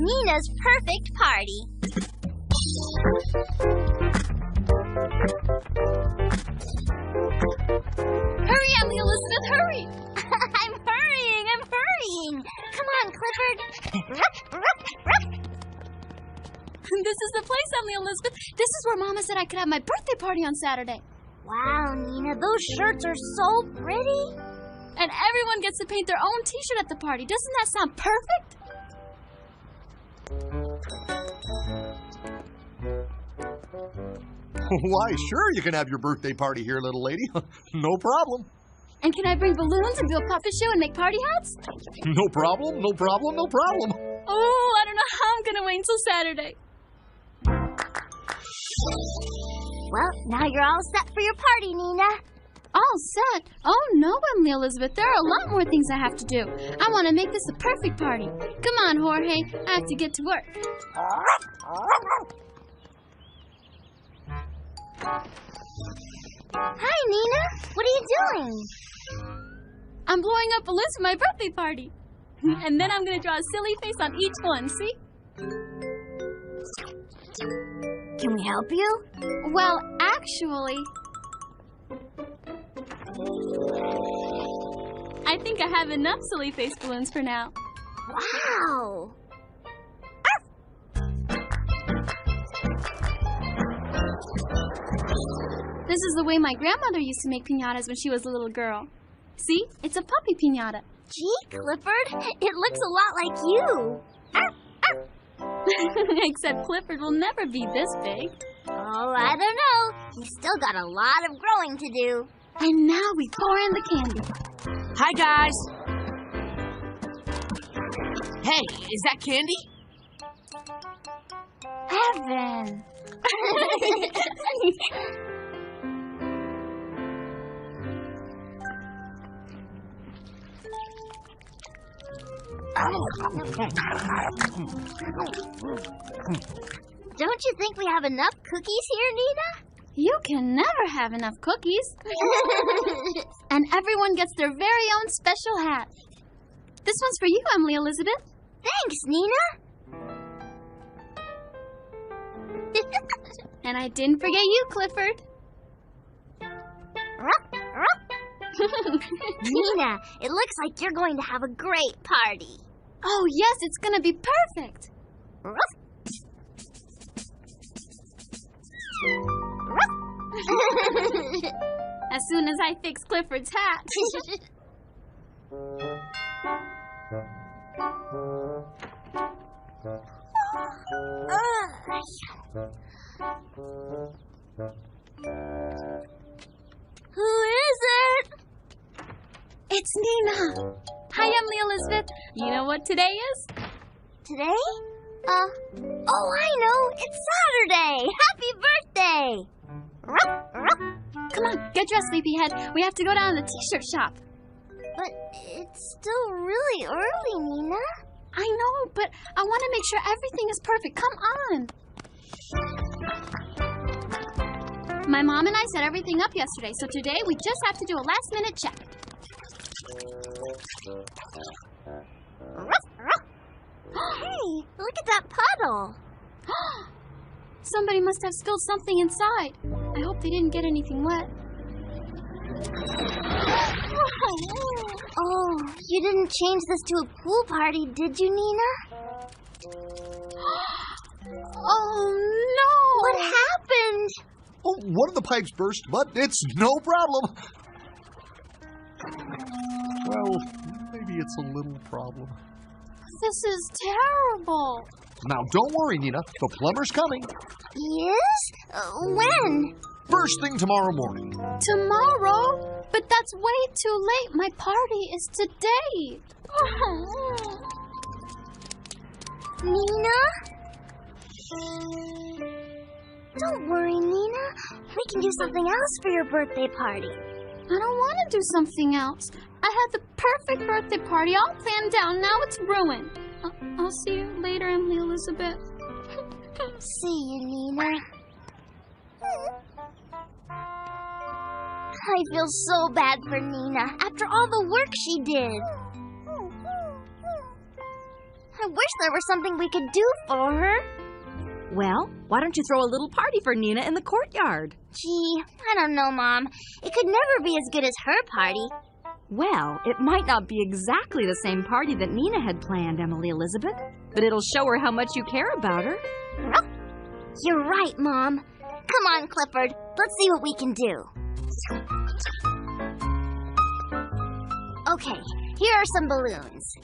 Nina's perfect party. Hurry, Emily Elizabeth, hurry! I'm hurrying. Come on, Clifford. This is the place, Emily Elizabeth. This is where Mama said I could have my birthday party on Saturday. Wow, Nina, those shirts are so pretty. And everyone gets to paint their own t-shirt at the party. Doesn't that sound perfect? Why, sure, you can have your birthday party here, little lady. No problem. And can I bring balloons and do a puppet show and make party hats? No problem, no problem, no problem. Oh, I don't know how I'm going to wait until Saturday. Well, now you're all set for your party, Nina. All set? Oh, no, Emily Elizabeth. There are a lot more things I have to do. I want to make this a perfect party. Come on, Jorge. I have to get to work. Hi, Nina. What are you doing? I'm blowing up balloons for my birthday party. And then I'm going to draw a silly face on each one, see? Can we help you? Well, actually, I think I have enough silly face balloons for now. Wow. This is the way my grandmother used to make piñatas when she was a little girl. See? It's a puppy piñata. Gee, Clifford, it looks a lot like you. Except Clifford will never be this big. Oh, I don't know. He's still got a lot of growing to do. And now we pour in the candy. Hi, guys. Hey, is that candy? Evan. Don't you think we have enough cookies here, Nina? You can never have enough cookies. And everyone gets their very own special hat. This one's for you, Emily Elizabeth. Thanks, Nina. And I didn't forget you, Clifford. Nina, it looks like you're going to have a great party. Oh, yes, it's going to be perfect. As soon as I fix Clifford's hat. Who is it? It's Nina. Hi, Emily Elizabeth. You know what today is? Today? Oh, I know. It's Saturday. Happy birthday. Come on, get dressed, sleepyhead. We have to go down to the t-shirt shop. But it's still really early, Nina. I know, but I want to make sure everything is perfect. Come on. My mom and I set everything up yesterday, so today we just have to do a last-minute check. Hey, look at that puddle. Somebody must have spilled something inside. I hope they didn't get anything wet. Oh, you didn't change this to a pool party, did you, Nina? Oh, no! What happened? Oh, one of the pipes burst, but it's no problem. Well, maybe it's a little problem. This is terrible. Now, don't worry, Nina. The plumber's coming. Yes? When? First thing tomorrow morning. Tomorrow? But that's way too late. My party is today. Nina? Don't worry, Nina. We can do something else for your birthday party. I don't want to do something else. I had the perfect birthday party all planned out. Now it's ruined. I'll see you later, Emily Elizabeth. See you, Nina. I feel so bad for Nina after all the work she did. I wish there was something we could do for her. Well, why don't you throw a little party for Nina in the courtyard? Gee, I don't know, Mom. It could never be as good as her party. Well, it might not be exactly the same party that Nina had planned, Emily Elizabeth, but it'll show her how much you care about her. You're right, Mom. Come on, Clifford. Let's see what we can do. Okay, here are some balloons.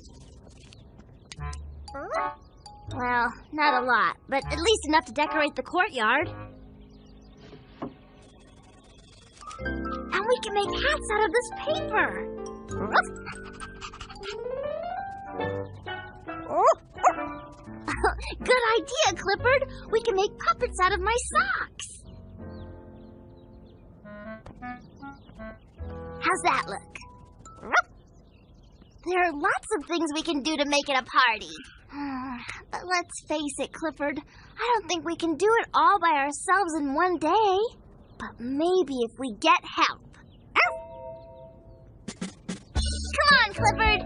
Well, not a lot, but at least enough to decorate the courtyard. And we can make hats out of this paper. Good idea, Clifford. We can make puppets out of my socks. How's that look? There are lots of things we can do to make it a party. But let's face it, Clifford. I don't think we can do it all by ourselves in one day. But maybe if we get help. Come on, Clifford.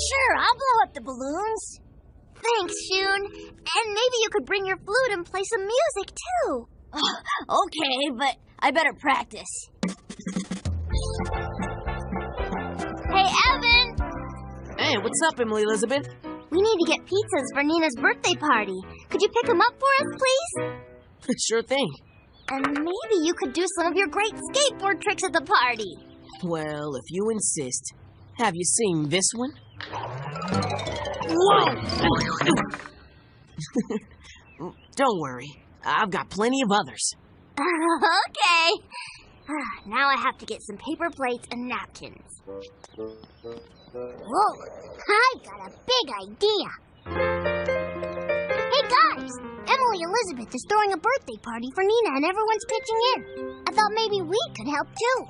Sure, I'll blow up the balloons. Thanks, Shun. And maybe you could bring your flute and play some music, too. Okay, but I better practice. Hey, Evan! Hey, what's up, Emily Elizabeth? We need to get pizzas for Nina's birthday party. Could you pick them up for us, please? Sure thing. And maybe you could do some of your great skateboard tricks at the party. Well, if you insist. Have you seen this one? Whoa! Don't worry. I've got plenty of others. Okay. Now I have to get some paper plates and napkins. Whoa, I got a big idea. Hey guys, Emily Elizabeth is throwing a birthday party for Nina and everyone's pitching in. I thought maybe we could help too.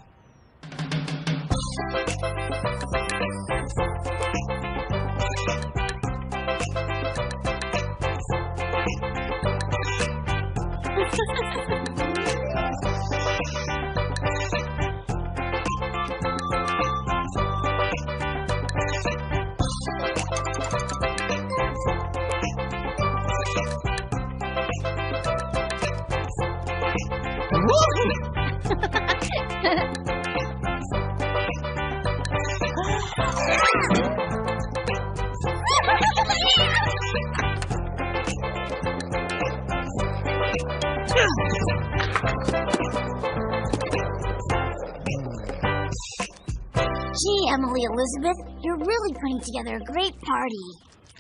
Gee, Emily Elizabeth, you're really putting together a great party.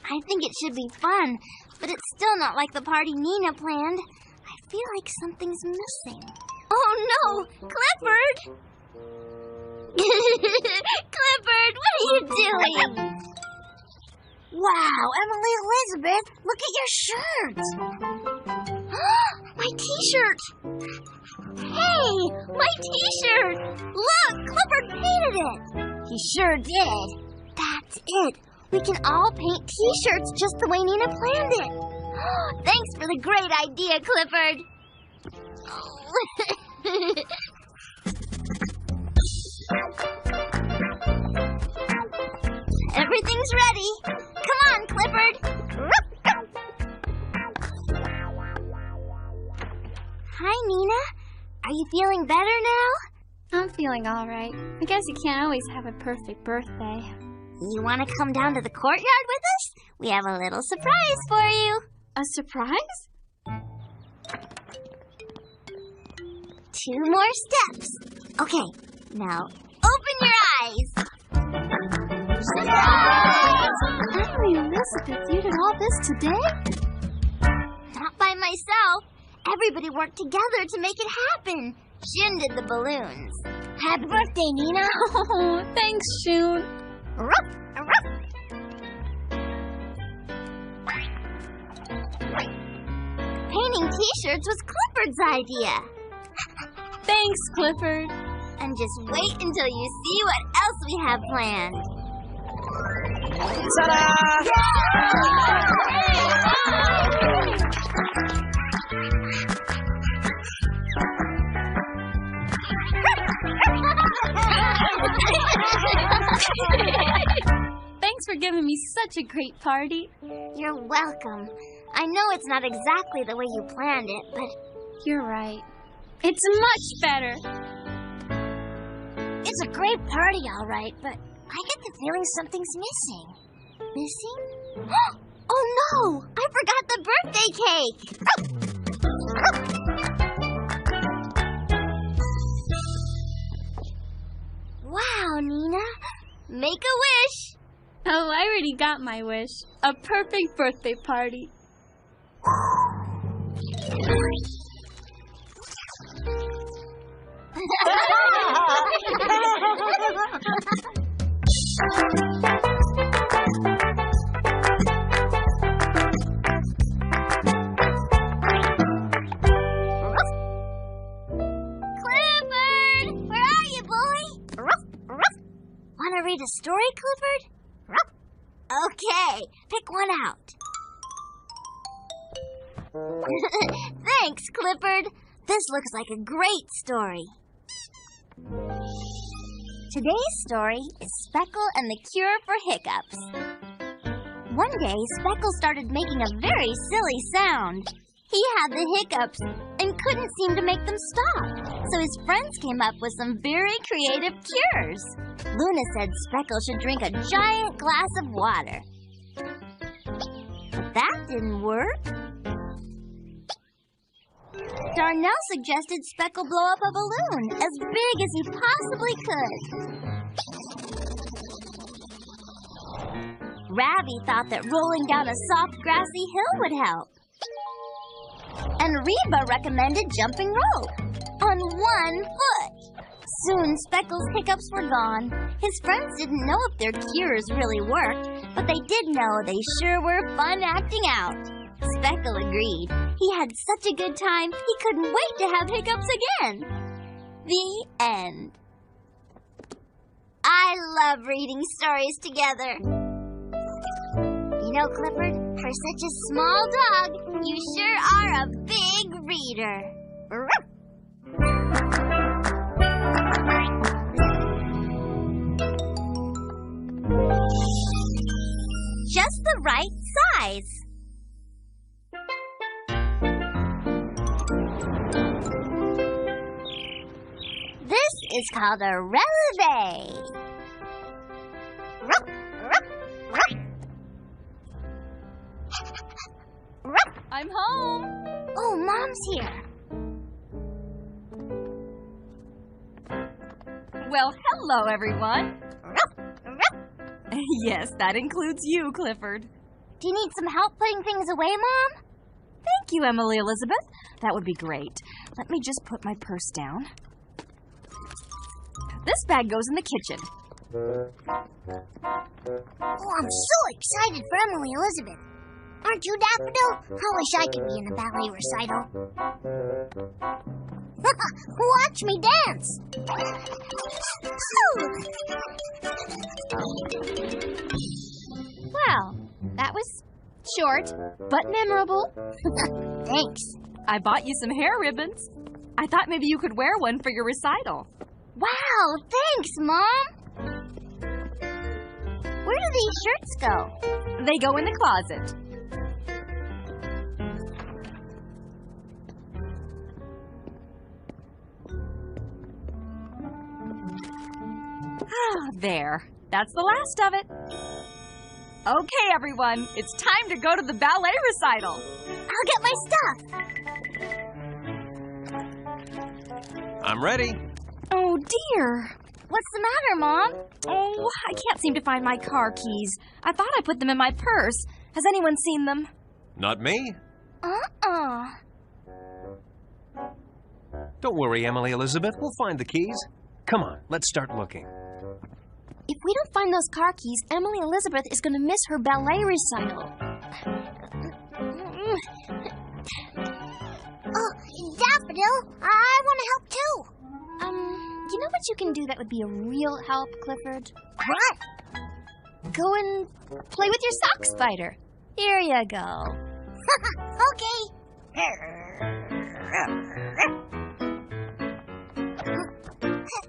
I think it should be fun, but it's still not like the party Nina planned. I feel like something's missing. Oh no, Clifford! Clifford, what are you doing? Wow, Emily Elizabeth, look at your shirt. My t-shirt. Hey, my t-shirt. Look, Clifford painted it. He sure did. That's it. We can all paint t-shirts just the way Nina planned it. Thanks for the great idea, Clifford. Everything's ready. Come on, Clifford. Hi, Nina. Are you feeling better now? I'm feeling all right. I guess you can't always have a perfect birthday. You want to come down to the courtyard with us? We have a little surprise for you. A surprise? 2 more steps. Okay, now open your eyes. Surprise! Emily Elizabeth, you did all this today? Not by myself. Everybody worked together to make it happen. Shun did the balloons. Happy birthday, Nina. Oh, thanks, Shun. Ruff, ruff. Painting t-shirts was Clifford's idea. Thanks, Clifford. And just wait until you see what else we have planned. Ta-da! for giving me such a great party. You're welcome. I know it's not exactly the way you planned it, but You're right. It's much better. it's a great party, all right, but I get the feeling something's missing. Missing? Oh no! I forgot the birthday cake! Wow, Nina. Make a wish. Oh, I already got my wish. A perfect birthday party. Clifford! Where are you, boy? Want to read a story, Clifford? Okay, pick one out. Thanks, Clifford. This looks like a great story. Today's story is Speckle and the Cure for Hiccups. One day, Speckle started making a very silly sound. He had the hiccups and couldn't seem to make them stop. So his friends came up with some very creative cures. Luna said Speckle should drink a giant glass of water. But that didn't work. Darnell suggested Speckle blow up a balloon as big as he possibly could. Ravi thought that rolling down a soft grassy hill would help. And Reba recommended jumping rope on one foot. Soon, Speckle's hiccups were gone. His friends didn't know if their cures really worked, but they did know they sure were fun acting out. Speckle agreed. He had such a good time, he couldn't wait to have hiccups again. The end. I love reading stories together. You know, Clifford, for such a small dog, you sure are a big reader. Just the right size. This is called a releve. I'm home. Oh, Mom's here. Well, hello, everyone. Yes, that includes you, Clifford. Do you need some help putting things away, Mom? Thank you, Emily Elizabeth. That would be great. Let me just put my purse down. This bag goes in the kitchen. Oh, I'm so excited for Emily Elizabeth. Aren't you, Daffodil? I wish I could be in a ballet recital. Watch me dance. Well, that was short, but memorable. Thanks. I bought you some hair ribbons. I thought maybe you could wear one for your recital. Wow, thanks, Mom. Where do these shirts go? They go in the closet. There. That's the last of it. Okay, everyone. It's time to go to the ballet recital. I'll get my stuff. I'm ready. Oh, dear. What's the matter, Mom? Oh, I can't seem to find my car keys. I thought I put them in my purse. Has anyone seen them? Not me. Don't worry, Emily Elizabeth. We'll find the keys. Come on, let's start looking. If we don't find those car keys, Emily Elizabeth is going to miss her ballet recital. Oh, Daffodil, I want to help too. You know what you can do that would be a real help, Clifford? What? Go and play with your sock spider. Here you go. Okay.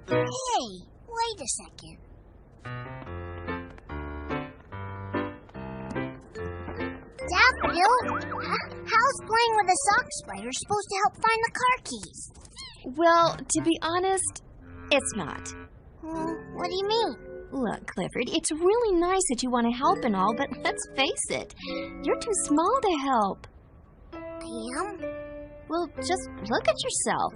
Hey, wait a second. Daffodil, how's playing with a sock spider supposed to help find the car keys? Well, to be honest, it's not. What do you mean? Look, Clifford, it's really nice that you want to help and all, but let's face it, you're too small to help. I am? Well, just look at yourself.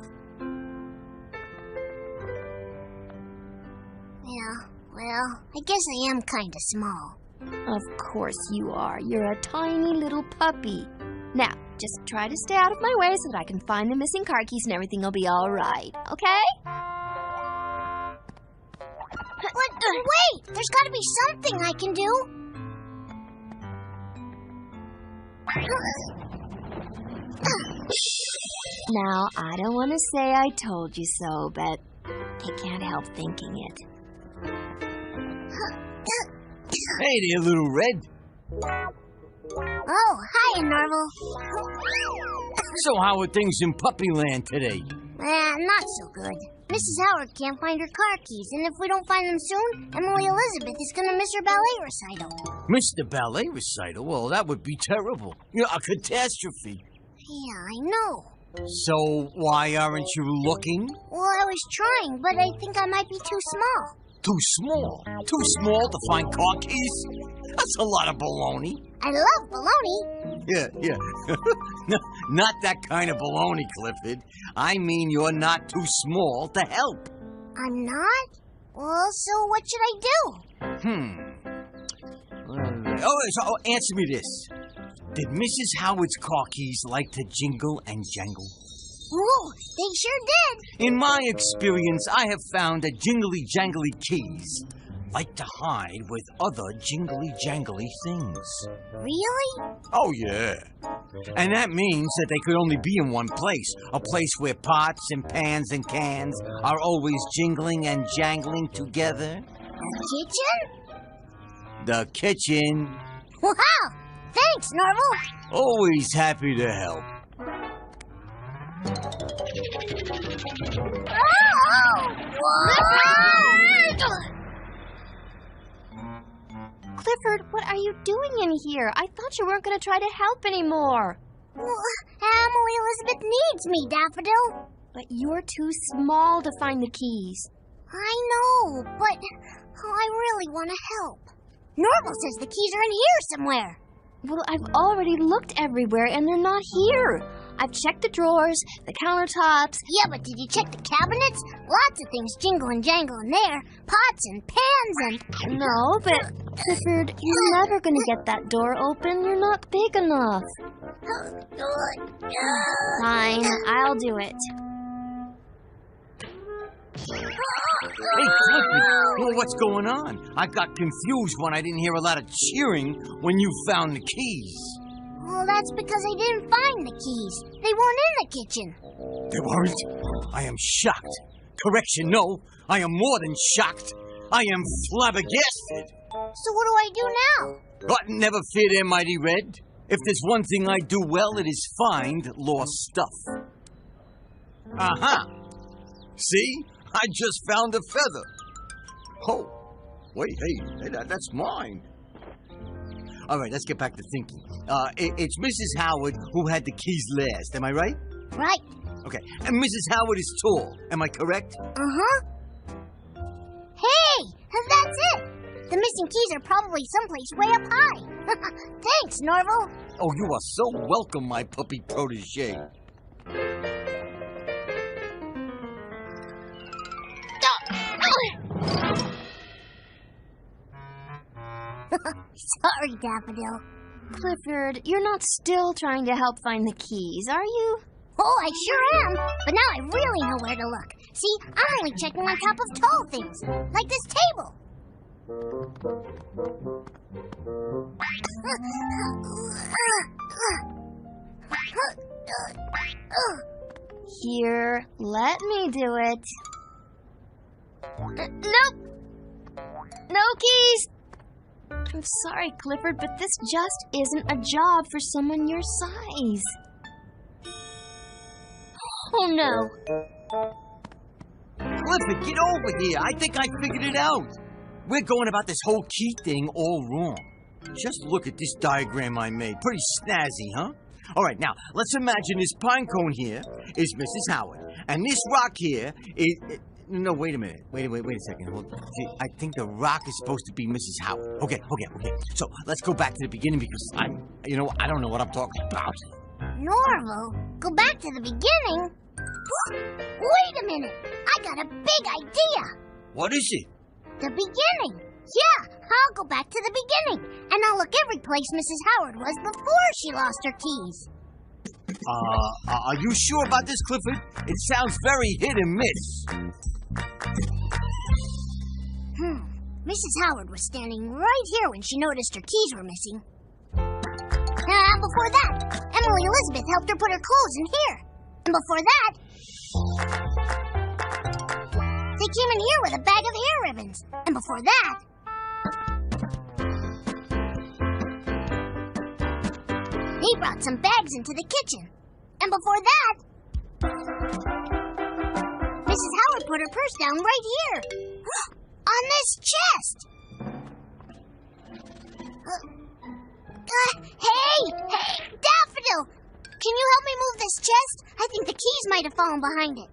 Yeah, well, I guess I am kind of small. Of course you are. You're a tiny little puppy. Now, just try to stay out of my way so that I can find the missing car keys and everything will be all right, okay? But wait! There's got to be something I can do. Now, I don't want to say I told you so, but I can't help thinking it. Hey there, Little Red. Oh, hi, Norval. So how are things in Puppyland today? Not so good. Mrs. Howard can't find her car keys, and if we don't find them soon, Emily Elizabeth is gonna miss her ballet recital. Miss the ballet recital? Well, that would be terrible. You know, a catastrophe. Yeah, I know. So why aren't you looking? Well, I was trying, but I think I might be too small. Too small? Too small to find car keys? That's a lot of baloney. I love baloney. Yeah. No, not that kind of baloney, Clifford. I mean you're not too small to help. I'm not? Well, so what should I do? So answer me this. Did Mrs. Howard's car keys like to jingle and jangle? Whoa, they sure did. In my experience, I have found that jingly-jangly keys like to hide with other jingly-jangly things. Really? Oh, yeah. And that means that they could only be in one place. A place where pots and pans and cans are always jingling and jangling together. The kitchen? The kitchen. Wow! Thanks, Norval. Always happy to help. Clifford, what are you doing in here? I thought you weren't going to try to help anymore. Well, Emily Elizabeth needs me, Daffodil. But you're too small to find the keys. I know, but I really want to help. Norval says the keys are in here somewhere. Well, I've already looked everywhere and they're not here. I've checked the drawers, the countertops. Yeah, but did you check the cabinets? Lots of things jingle and jangle in there. Pots and pans and... No, but Clifford, you're never going to get that door open. You're not big enough. Fine, I'll do it. Hey, Clifford, well, what's going on? I got confused when I didn't hear a lot of cheering when you found the keys. Well, that's because I didn't find the keys. They weren't in the kitchen. They weren't? I am shocked. Correction, no. I am more than shocked. I am flabbergasted. So what do I do now? But never fear there, Mighty Red. If there's one thing I do well, it is find lost stuff. Aha! See? I just found a feather. Oh, wait, hey, that's mine. All right, let's get back to thinking. It's Mrs. Howard who had the keys last, am I right? Right. Okay, and Mrs. Howard is tall, am I correct? Uh-huh. Hey, that's it. The missing keys are probably someplace way up high. Thanks, Norval. Oh, you are so welcome, my puppy protege. Sorry, Daffodil. Clifford, you're not still trying to help find the keys, are you? Oh, I sure am. But now I really know where to look. See, I'm only checking on top of tall things, like this table. Here, let me do it. Nope! No keys! I'm sorry, Clifford, but this just isn't a job for someone your size. Oh, no. Clifford, get over here. I think I figured it out. We're going about this whole key thing all wrong. Just look at this diagram I made. Pretty snazzy, huh? All right, now, let's imagine this pine cone here is Mrs. Howard. And this rock here is... No, wait a minute. Wait a second. Hold on. See, I think the rock is supposed to be Mrs. Howard. Okay. So, let's go back to the beginning because I don't know what I'm talking about. Norval, go back to the beginning? Wait a minute. I got a big idea. What is it? The beginning. Yeah, I'll go back to the beginning. And I'll look every place Mrs. Howard was before she lost her keys. Are you sure about this, Clifford? It sounds very hit and miss. Mrs. Howard was standing right here when she noticed her keys were missing. Before that, Emily Elizabeth helped her put her clothes in here. And before that, they came in here with a bag of hair ribbons. And before that, they brought some bags into the kitchen. And before that, Mrs. Howard put her purse down right here. On this chest. Hey, Daffodil! Can you help me move this chest? I think the keys might have fallen behind it.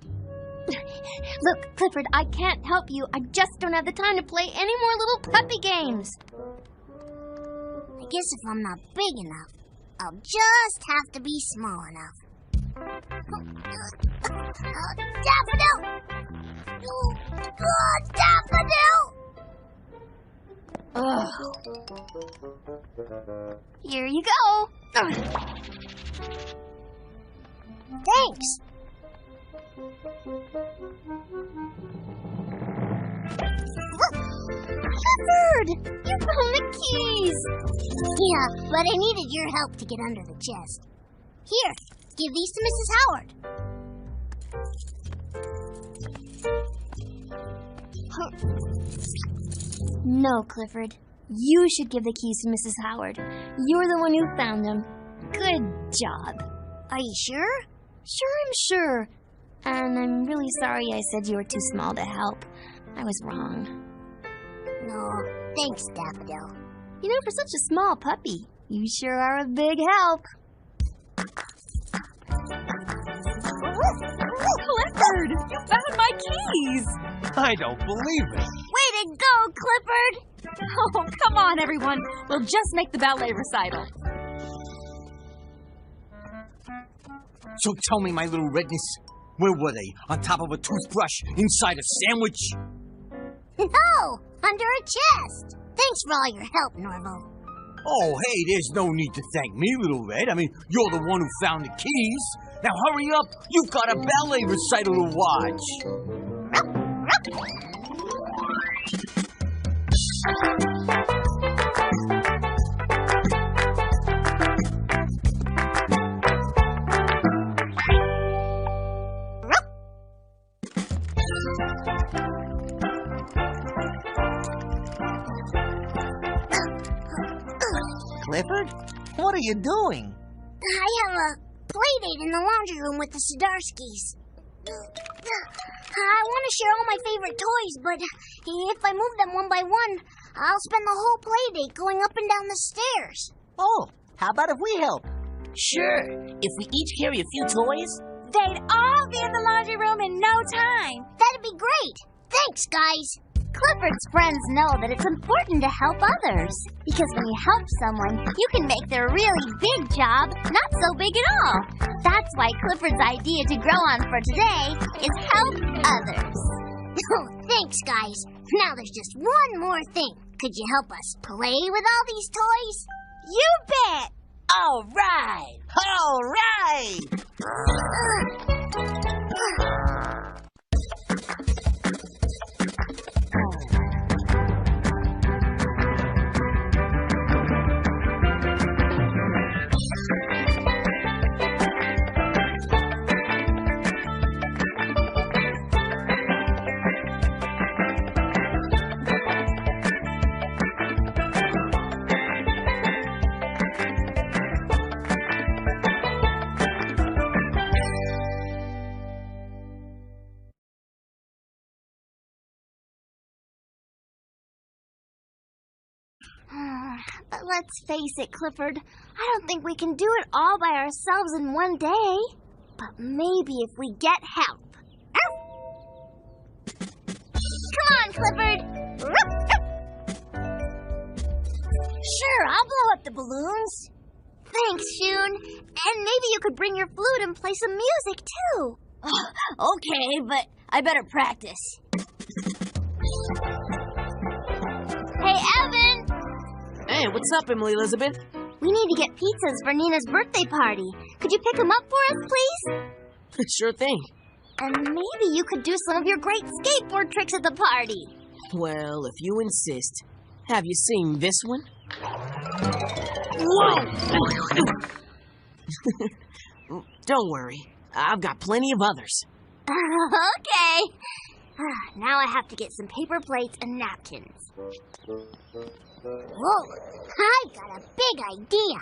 Look, Clifford, I can't help you. I just don't have the time to play any more little puppy games. I guess if I'm not big enough, I'll just have to be small enough. Daffodil! Daffodil! Here you go. Thanks. Clifford, you found the keys. Yeah, but I needed your help to get under the chest. Here, give these to Mrs. Howard. No, Clifford. You should give the keys to Mrs. Howard. You're the one who found them. Good job. Are you sure? Sure, I'm sure. And I'm really sorry I said you were too small to help. I was wrong. No, thanks, Daffodil. You know, for such a small puppy, you sure are a big help. Clifford, you found my keys. I don't believe it. Way to go, Clifford! Oh, come on, everyone. We'll just make the ballet recital. So tell me, my little redness, where were they? On top of a toothbrush? Inside a sandwich? No, under a chest. Thanks for all your help, Norval. Oh, hey, there's no need to thank me, Little Red. I mean, you're the one who found the keys. Now hurry up. You've got a ballet recital to watch. Clifford, what are you doing? I have a playdate in the laundry room with the Sudarskis. I want to share all my favorite toys, but if I move them one by one, I'll spend the whole playdate going up and down the stairs. Oh, how about if we help? Sure. If we each carry a few toys? They'd all be in the laundry room in no time. That'd be great. Thanks, guys. Clifford's friends know that it's important to help others. Because when you help someone, you can make their really big job not so big at all. That's why Clifford's idea to grow on for today is help others. Oh, thanks, guys. Now there's just one more thing. Could you help us play with all these toys? You bet. All right. All right. But let's face it, Clifford. I don't think we can do it all by ourselves in one day. But maybe if we get help. Come on, Clifford. Sure, I'll blow up the balloons. Thanks, Shun. And maybe you could bring your flute and play some music, too. Okay, but I better practice. Hey, Evan! Hey, what's up, Emily Elizabeth? We need to get pizzas for Nina's birthday party. Could you pick them up for us, please? Sure thing. And maybe you could do some of your great skateboard tricks at the party. Well, if you insist. Have you seen this one? Whoa! Don't worry. I've got plenty of others. Okay. Now I have to get some paper plates and napkins. Whoa, I've got a big idea.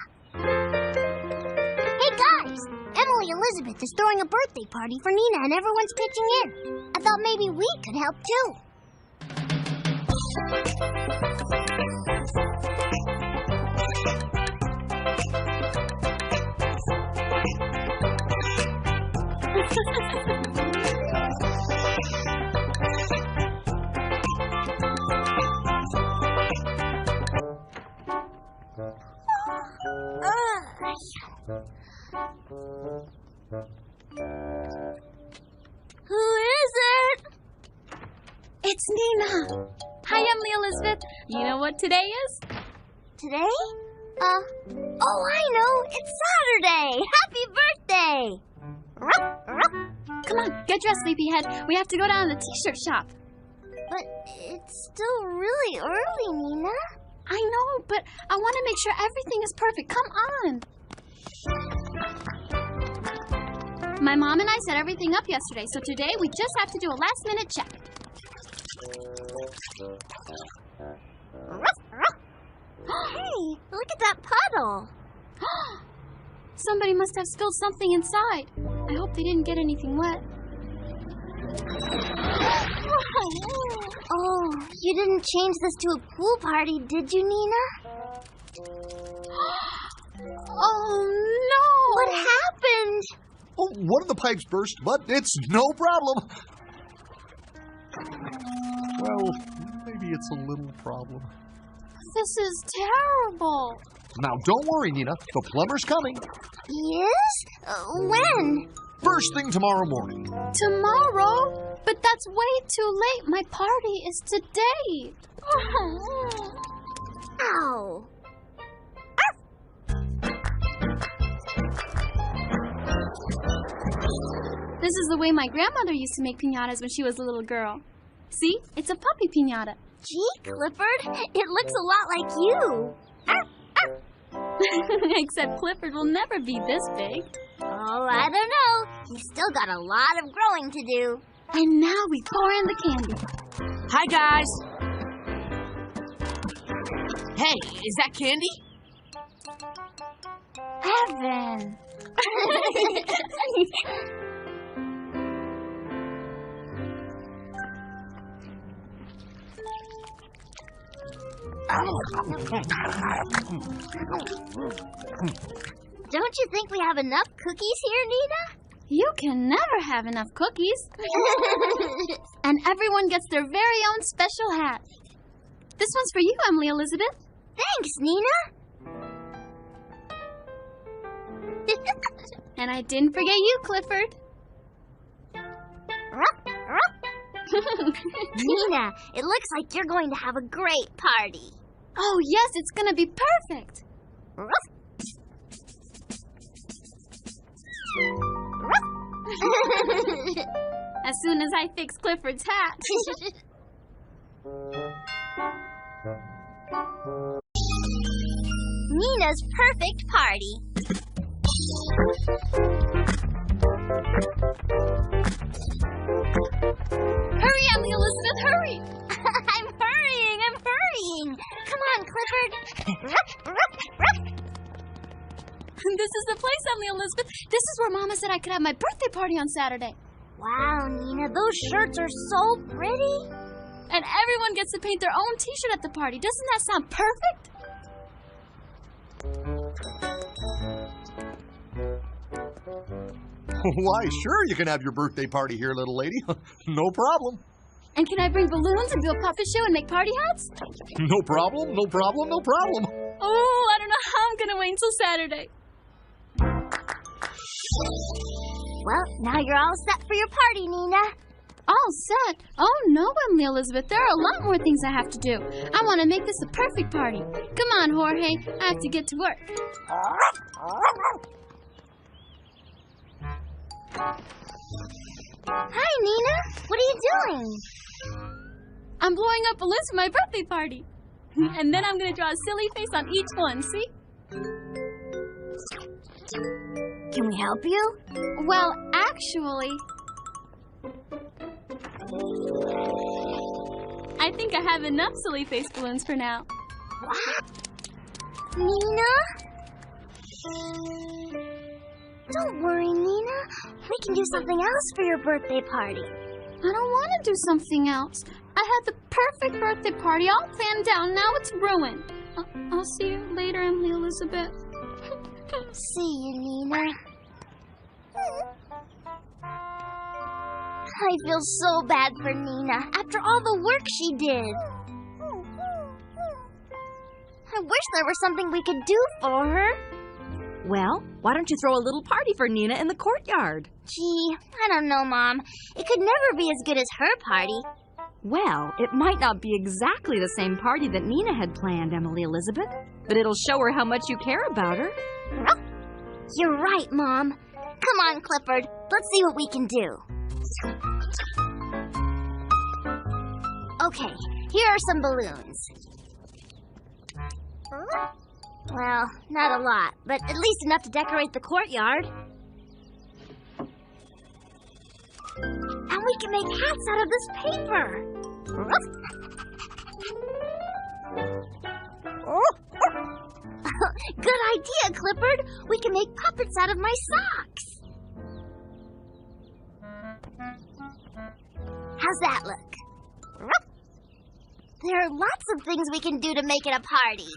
Hey guys, Emily Elizabeth is throwing a birthday party for Nina and everyone's pitching in. I thought maybe we could help too. Who is it? It's Nina. Hi, Emily Elizabeth. You know what today is? Today? Oh, I know. It's Saturday. Happy birthday. Come on, get dressed, sleepyhead. We have to go down to the t-shirt shop. But it's still really early, Nina. I know, but I want to make sure everything is perfect. Come on. My mom and I set everything up yesterday, so today we just have to do a last-minute check. Hey, look at that puddle. Somebody must have spilled something inside. I hope they didn't get anything wet. Oh, you didn't change this to a pool party, did you, Nina? Oh, no! What happened? Oh, one of the pipes burst, but it's no problem. Well, maybe it's a little problem. This is terrible. Now, don't worry, Nina. The plumber's coming. Yes? When? First thing tomorrow morning. Tomorrow? But that's way too late. My party is today. Ow. This is the way my grandmother used to make piñatas when she was a little girl. See? It's a puppy piñata. Gee, Clifford, it looks a lot like you. Except Clifford will never be this big. Oh, I don't know. He's still got a lot of growing to do. And now we pour in the candy. Hi, guys. Hey, is that candy? Evan. Don't you think we have enough cookies here, Nina? You can never have enough cookies. And everyone gets their very own special hat. This one's for you, Emily Elizabeth. Thanks, Nina. And I didn't forget you, Clifford. Nina, it looks like you're going to have a great party. Oh, yes, it's going to be perfect. As soon as I fix Clifford's hat. Nina's perfect party. Hurry, Emily Elizabeth, hurry! I'm hurrying. Come on, Clifford. This is the place, Emily Elizabeth. This is where Mama said I could have my birthday party on Saturday. Wow, Nina, those shirts are so pretty. And everyone gets to paint their own t-shirt at the party. Doesn't that sound perfect? Why, sure, you can have your birthday party here, little lady. No problem. And can I bring balloons and do a puppet show and make party hats? No problem, no problem, no problem. Oh, I don't know how I'm gonna wait until Saturday. Well, now you're all set for your party, Nina. All set? Oh no, Emily Elizabeth, there are a lot more things I have to do. I want to make this the perfect party. Come on, Jorge, I have to get to work. Hi, Nina. What are you doing? I'm blowing up balloons for my birthday party. And then I'm gonna draw a silly face on each one, see? Can we help you? Well, actually, I think I have enough silly face balloons for now. Nina? Don't worry, Nina. We can do something else for your birthday party. I don't want to do something else. I had the perfect birthday party all planned out, now it's ruined. I'll see you later, Emily Elizabeth. See you, Nina. I feel so bad for Nina after all the work she did. I wish there was something we could do for her. Well, why don't you throw a little party for Nina in the courtyard? Gee, I don't know, Mom. It could never be as good as her party. Well, it might not be exactly the same party that Nina had planned, Emily Elizabeth, but it'll show her how much you care about her. You're right, Mom. Come on, Clifford. Let's see what we can do. Okay, here are some balloons. Well, not a lot, but at least enough to decorate the courtyard. And we can make hats out of this paper. Good idea, Clifford. We can make puppets out of my socks. How's that look? There are lots of things we can do to make it a party.